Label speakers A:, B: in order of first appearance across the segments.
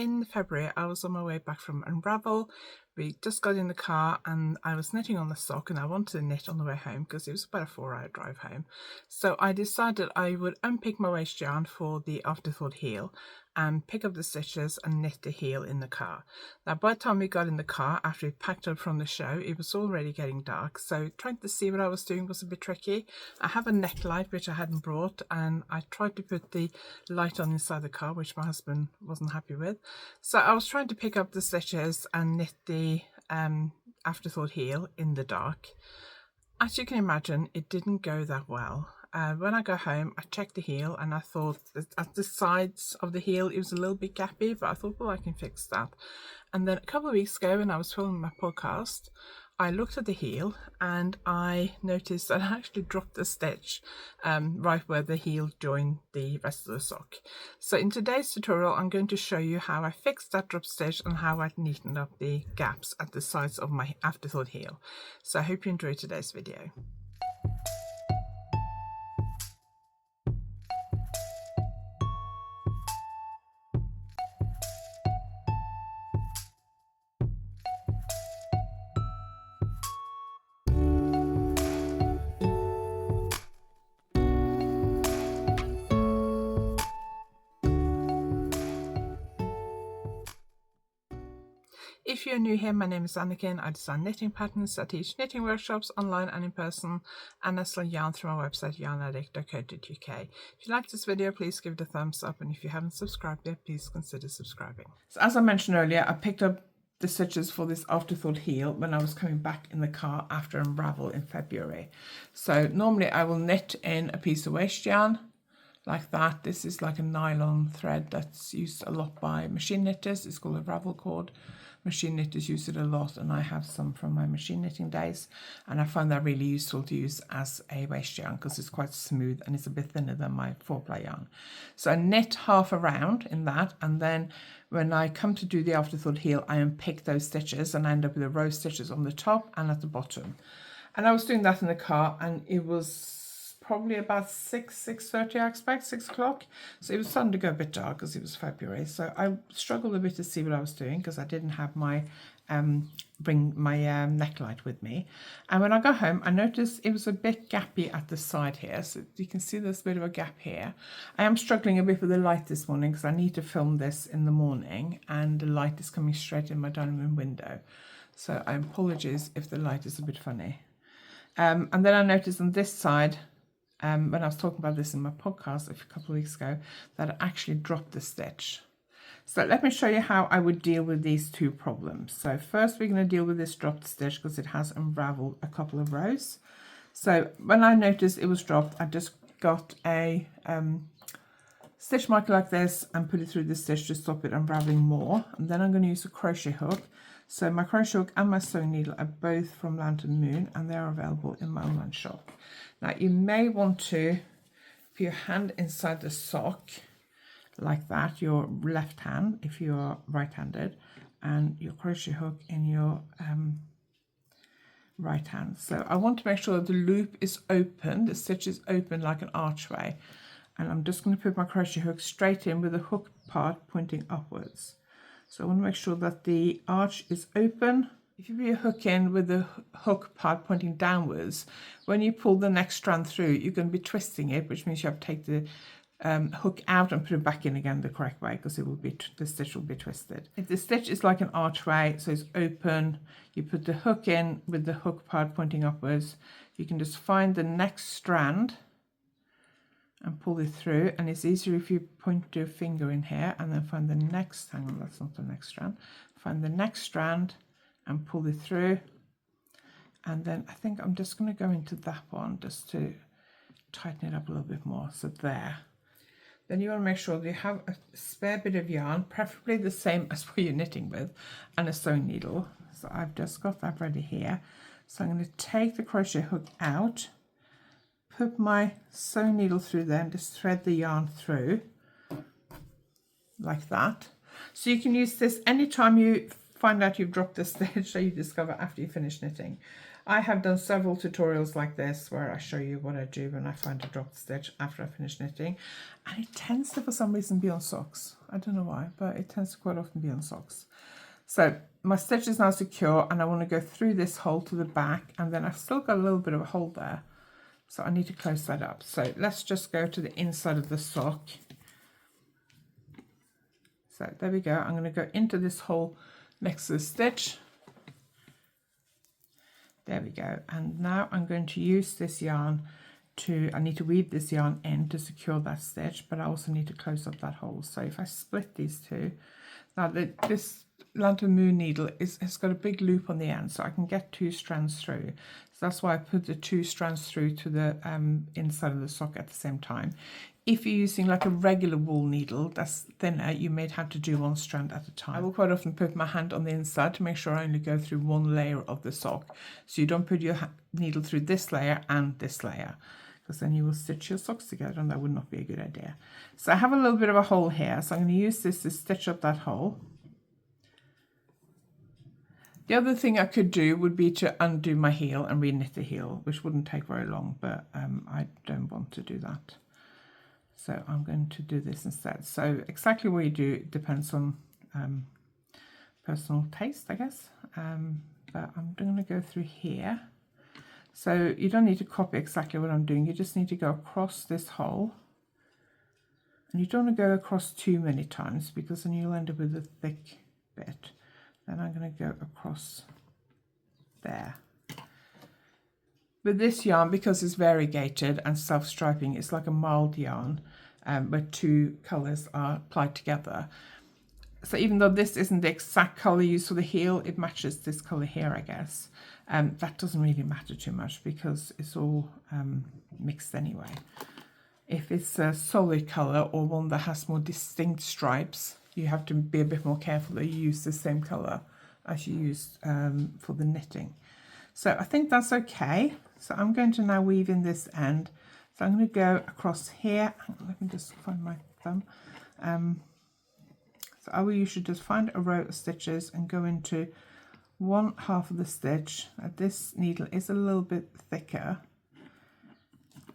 A: in February, I was on my way back from Unravel. We just got in the car and I was knitting on the sock, and I wanted to knit on the way home because it was about a 4-hour drive home. So I decided I would unpick my waste yarn for the afterthought heel and pick up the stitches and knit the heel in the car. Now by the time we got in the car, after we packed up from the show, it was already getting dark, so trying to see what I was doing was a bit tricky. I have a neck light which I hadn't brought, and I tried to put the light on inside the car, which my husband wasn't happy with. So I was trying to pick up the stitches and knit the afterthought heel in the dark. As you can imagine, it didn't go that well. When I got home, I checked the heel and I thought that at the sides of the heel it was a little bit gappy, but I thought, well, I can fix that. And then a couple of weeks ago when I was filming my podcast, I looked at the heel and I noticed that I actually dropped a stitch right where the heel joined the rest of the sock. So in today's tutorial, I'm going to show you how I fixed that drop stitch and how I neatened up the gaps at the sides of my afterthought heel. So I hope you enjoyed today's video. If you're new here, my name is Anniken. I design knitting patterns. I teach knitting workshops online and in person, and I sell yarn through my website YarnAddict.co.uk. If you like this video, please give it a thumbs up, and if you haven't subscribed yet, please consider subscribing. So as I mentioned earlier, I picked up the stitches for this afterthought heel when I was coming back in the car after Unravel in February. So normally I will knit in a piece of waste yarn like that. This is like a nylon thread that's used a lot by machine knitters. It's called a ravel cord. Machine knitters use it a lot, and I have some from my machine knitting days, and I find that really useful to use as a waste yarn because it's quite smooth and it's a bit thinner than my 4-ply yarn. So I knit half around in that, and then when I come to do the afterthought heel, I unpick those stitches and I end up with a row of stitches on the top and at the bottom. And I was doing that in the car, and it was probably about 6:30, I expect, 6 o'clock. So it was starting to go a bit dark because it was February. So I struggled a bit to see what I was doing because I didn't have my neck light with me. And when I got home, I noticed it was a bit gappy at the side here. So you can see there's a bit of a gap here. I am struggling a bit with the light this morning because I need to film this in the morning, and the light is coming straight in my dining room window. So I apologize if the light is a bit funny. And then I noticed on this side, when I was talking about this in my podcast a couple of weeks ago, that I actually dropped the stitch. So let me show you how I would deal with these two problems. So first we're going to deal with this dropped stitch because it has unraveled a couple of rows. So when I noticed it was dropped, I just got a stitch marker like this and put it through the stitch to stop it unraveling more. And then I'm going to use a crochet hook. So my crochet hook and my sewing needle are both from Lantern Moon, and they are available in my online shop. Now you may want to put your hand inside the sock like that, your left hand if you are right-handed, and your crochet hook in your right hand. So I want to make sure that the loop is open, the stitch is open like an archway, and I'm just going to put my crochet hook straight in with the hook part pointing upwards. So I want to make sure that the arch is open. If you put your hook in with the hook part pointing downwards, when you pull the next strand through, you're going to be twisting it, which means you have to take the hook out and put it back in again the correct way, because it will be the stitch will be twisted. If the stitch is like an archway, so it's open, you put the hook in with the hook part pointing upwards, you can just find the next strand and pull it through, and it's easier if you point your finger in here and then find the next, hang on, that's not the next strand, find the next strand and pull it through. And then I think I'm just going to go into that one just to tighten it up a little bit more. So there. Then you want to make sure that you have a spare bit of yarn, preferably the same as what you're knitting with, and a sewing needle. So I've just got that ready here. So I'm going to take the crochet hook out, put my sewing needle through there and just thread the yarn through like that. So you can use this anytime you find out you've dropped a stitch that you discover after you finish knitting. I have done several tutorials like this where I show you what I do when I find a dropped stitch after I finish knitting, and it tends to, for some reason, be on socks. I don't know why, but it tends to quite often be on socks. So my stitch is now secure, and I want to go through this hole to the back, and then I've still got a little bit of a hole there, so I need to close that up. So let's just go to the inside of the sock. So there we go. I'm going to go into this hole next to the stitch. There we go. And now I'm going to use this yarn I need to weave this yarn in to secure that stitch, but I also need to close up that hole. So if I split these two, now this lantern moon needle has got a big loop on the end, so I can get 2 strands through. So that's why I put the 2 strands through to the inside of the sock at the same time. If you're using like a regular wool needle that's thinner, you may have to do 1 strand at a time. I will quite often put my hand on the inside to make sure I only go through 1 layer of the sock. So you don't put your needle through this layer and this layer, because then you will stitch your socks together, and that would not be a good idea. So I have a little bit of a hole here, so I'm going to use this to stitch up that hole. The other thing I could do would be to undo my heel and re-knit the heel, which wouldn't take very long, but I don't want to do that. So I'm going to do this instead. So exactly what you do depends on personal taste, I guess. But I'm going to go through here. So you don't need to copy exactly what I'm doing. You just need to go across this hole. And you don't want to go across too many times, because then you'll end up with a thick bit. Then I'm going to go across there. With this yarn, because it's variegated and self-striping, it's like a mild yarn where 2 colours are applied together. So even though this isn't the exact colour used for the heel, it matches this colour here, I guess. That doesn't really matter too much because it's all mixed anyway. If it's a solid colour or one that has more distinct stripes, you have to be a bit more careful that you use the same colour as you used for the knitting. So I think that's okay. So I'm going to now weave in this end. So I'm going to go across here. Let me just find my thumb. So I will usually just find a row of stitches and go into 1/2 of the stitch. This needle is a little bit thicker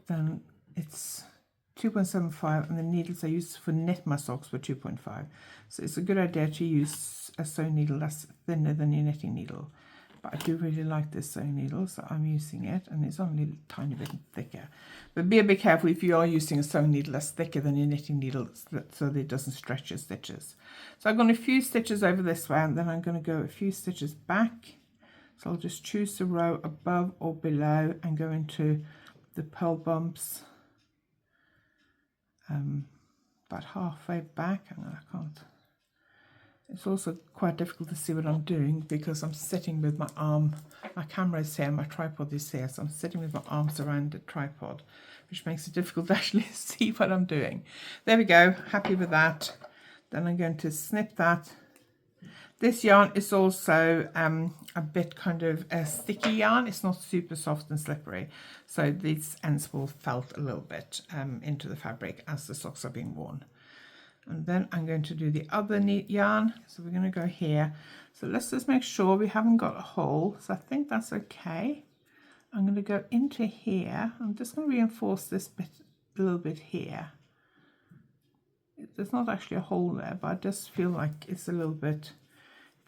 A: than it's 2.75, and the needles I use for knit my socks were 2.5. So it's a good idea to use a sewing needle that's thinner than your knitting needle. But I do really like this sewing needle, so I'm using it, and it's only a tiny bit thicker. But be a bit careful if you are using a sewing needle that's thicker than your knitting needle, so that it doesn't stretch your stitches. So I've gone a few stitches over this way, and then I'm going to go a few stitches back. So I'll just choose the row above or below and go into the purl bumps about halfway back. And I can't. It's also quite difficult to see what I'm doing because I'm sitting with my arm. My camera is here, my tripod is here, so I'm sitting with my arms around the tripod, which makes it difficult to actually see what I'm doing. There we go, happy with that. Then I'm going to snip that. This yarn is also a bit kind of a sticky yarn. It's not super soft and slippery, so these ends will felt a little bit into the fabric as the socks are being worn. And then I'm going to do the other neat yarn. So we're going to go here. So let's just make sure we haven't got a hole. So I think that's okay. I'm going to go into here. I'm just going to reinforce this bit a little bit here. There's not actually a hole there, but I just feel like it's a little bit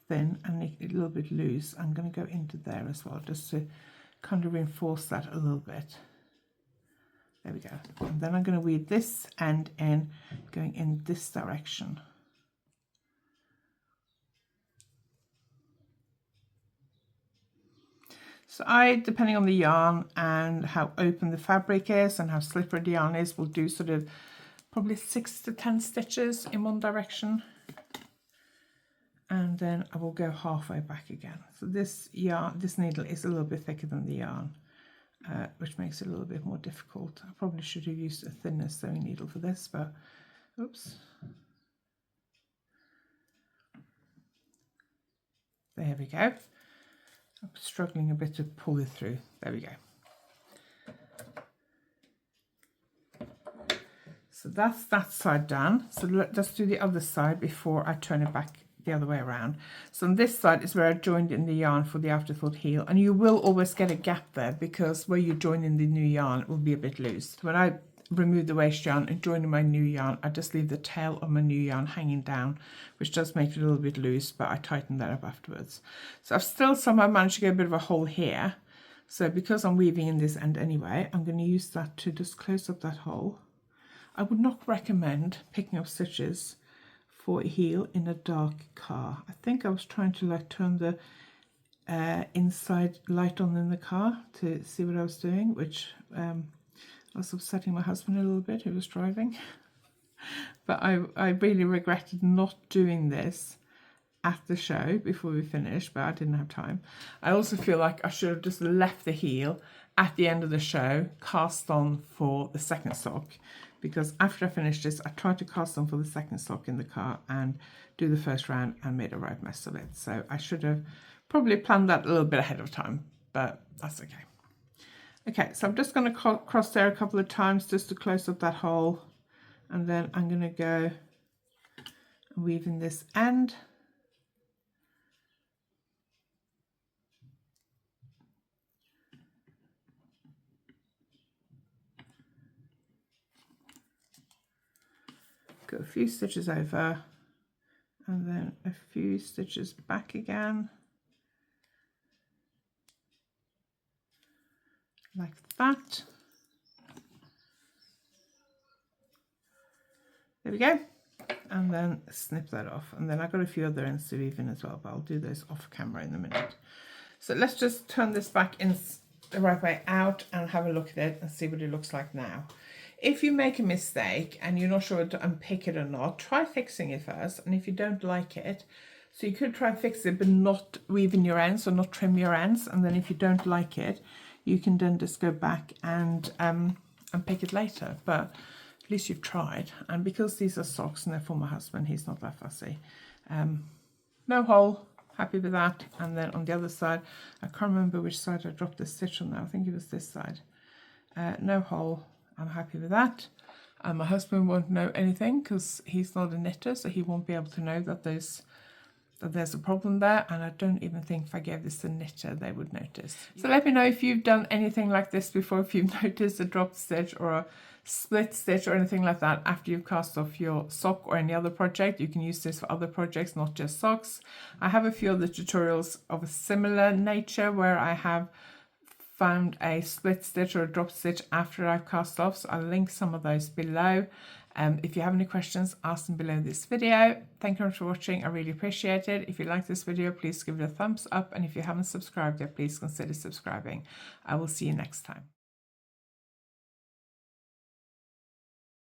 A: thin and a little bit loose. I'm going to go into there as well, just to kind of reinforce that a little bit. There we go. And then I'm going to weave this end in, going in this direction. So depending on the yarn and how open the fabric is and how slippery the yarn is, will do sort of probably 6 to 10 stitches in one direction. And then I will go halfway back again. So this needle is a little bit thicker than the yarn. Which makes it a little bit more difficult. I probably should have used a thinner sewing needle for this, but oops. There we go. I'm struggling a bit to pull it through. There we go. So that's that side done. So let's do the other side before I turn it back the other way around. So on this side is where I joined in the yarn for the afterthought heel, and you will always get a gap there because where you join in the new yarn it will be a bit loose. When I remove the waste yarn and join in my new yarn, I just leave the tail of my new yarn hanging down, which does make it a little bit loose, but I tighten that up afterwards. So I've still somehow managed to get a bit of a hole here. So because I'm weaving in this end anyway, I'm going to use that to just close up that hole. I would not recommend picking up stitches for a heel in a dark car. I think I was trying to like turn the inside light on in the car to see what I was doing, which was upsetting my husband a little bit who was driving. But I really regretted not doing this at the show before we finished, but I didn't have time. I also feel like I should have just left the heel at the end of the show, cast on for the second sock, because after I finished this, I tried to cast on for the second sock in the car and do the first round and made a right mess of it. So I should have probably planned that a little bit ahead of time, but that's okay. Okay, so I'm just going to cross there a couple of times just to close up that hole, and then I'm going to go and weave in this end. Go a few stitches over and then a few stitches back again, like that. There we go, and then snip that off, and then I've got a few other ends to weave in as well, but I'll do those off camera in a minute. So let's just turn this back in the right way out and have a look at it and see what it looks like now. If you make a mistake and you're not sure to unpick it or not, try fixing it first, and if you don't like it, so you could try fix it but not weave in your ends or not trim your ends, and then if you don't like it, you can then just go back and unpick it later, but at least you've tried. And because these are socks and they're for my husband, he's not that fussy. No hole, happy with that. And then on the other side, I can't remember which side I dropped the stitch on now, I think it was this side. No hole, I'm happy with that. And my husband won't know anything because he's not a knitter, so he won't be able to know that there's a problem there, and I don't even think if I gave this to a knitter they would notice. So let me know if you've done anything like this before, if you've noticed a dropped stitch or a split stitch or anything like that after you've cast off your sock or any other project. You can use this for other projects, not just socks. I have a few other tutorials of a similar nature where I have found a split stitch or a drop stitch after I've cast off, so I'll link some of those below. If you have any questions, ask them below this video. Thank you very much for watching, I really appreciate it. If you like this video, please give it a thumbs up, and if you haven't subscribed yet, please consider subscribing. I will see you next time.